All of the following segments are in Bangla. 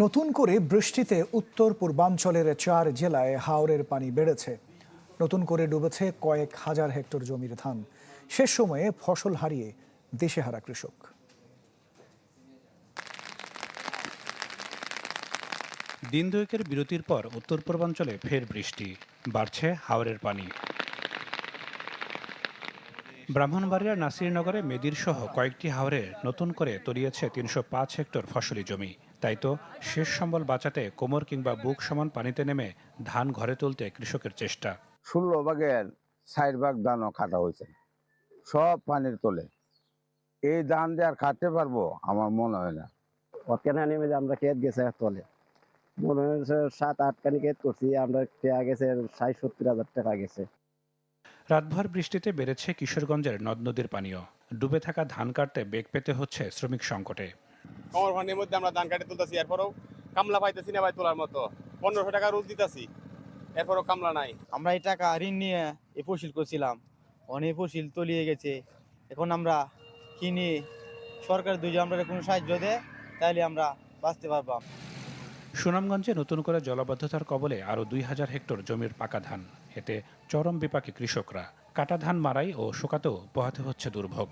নতুন করে বৃষ্টিতে উত্তর পূর্বাঞ্চলের 4 জেলায় হাওরের পানি বেড়েছে। নতুন করে ডুবেছে কয়েক হাজার হেক্টর জমির ধান। শেষ সময়ে ফসল হারিয়ে দিশেহারা কৃষক। দিন দুয়েকের বিরতির পর উত্তর পূর্বাঞ্চলে ফের বৃষ্টি, বাড়ছে হাওরের পানি। ব্রাহ্মণবাড়িয়ার নাসিরনগরে মেদির সহ কয়েকটি হাওরে নতুন করে তলিয়েছে 305 হেক্টর ফসলি জমি। তাই তো শেষ সম্বল বাঁচাতে কোমর কিংবা বুক সমান পানিতে নেমে ধান ঘরে তুলতে কৃষকের চেষ্টা। 16 ভাগের 4 ভাগ ধানও কাটা হয়েছে, সব পানির তলে। এই ধান যে আর কাটতে পারবো আমার মনে হয় না। ওখানে নেমে যে আমরা ক্ষেত গেছে তলে, মনে হচ্ছে 7-8 খানি ক্ষেত করছি আমরা, গেছে 60-70 হাজার টাকা গেছে। রাতভর বৃষ্টিতে বেড়েছে কিশোরগঞ্জের নদ নদীর পানিও। ডুবে থাকা ধান কাটতে বেগ পেতে হচ্ছে শ্রমিক সংকটে। কমর ভান্ডের মধ্যে আমরা ধান কাটে তুলতেছি, এরপরও কামলা পাইতেছি না ভাই তোলার মতো। 1500 টাকা রোজ দিতেছি, এরপরও কামলা নাই। আমরা এই টাকা ঋণ নিয়ে এই ফসল করছিলাম, অনেক ফসল তলিয়ে গেছে। এখন আমরা কিনে সরকার যদি আমরা কোনো সাহায্য দেয় তাহলে আমরা বাঁচতে পারবো। সুনামগঞ্জে নতুন করে জলাবদ্ধতার কবলে আরও 2000 হেক্টর জমির পাকা ধান। এতে চরম বিপাকে কৃষকরা। কাটা ধান মারাই ও শুকাতেও পোহাতে হচ্ছে দুর্ভোগ।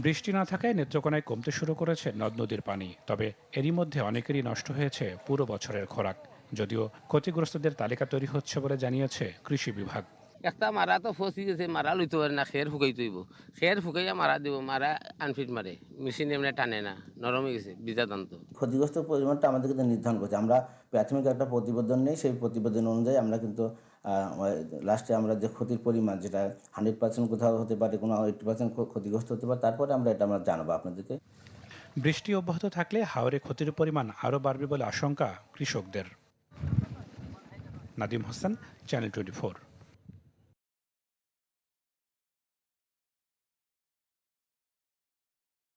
বৃষ্টি না থাকায় নেত্রকোনায় কমতে শুরু করেছে নদ নদীর পানি। তবে এরই মধ্যে অনেকেরই নষ্ট হয়েছে পুরো বছরের খোরাক। যদিও ক্ষতিগ্রস্তদের তালিকা তৈরি হচ্ছে বলে জানিয়েছে কৃষি বিভাগ। একটা মারা তো ফসি গেছে, মারা লইতে পারে না, খের ফুকাই তৈব, খের ফুকাইয়া মারা দিব, মারা আনফিট মারে, মেশিন এমনি টানে না, নরম হয়ে গেছে বীজা দান। তো ক্ষতিগ্রস্ত পরিমাণটা আমাদের কিন্তু নির্ধারণ করছে। আমরা প্রাথমিক একটা প্রতিবেদন নেই, সেই প্রতিবেদন অনুযায়ী আমরা কিন্তু লাস্টে আমরা যে ক্ষতির পরিমাণ, যেটা 100% কোথাও হতে পারে, কোনো 80% ক্ষতিগ্রস্ত হতে পারে, তারপরে আমরা জানাবো আপনাদেরকে। বৃষ্টি অব্যাহত থাকলে হাওরে ক্ষতির পরিমাণ আরও বাড়বে বলে আশঙ্কা কৃষকদের। নাদিম হোসেন, চ্যানেল 24।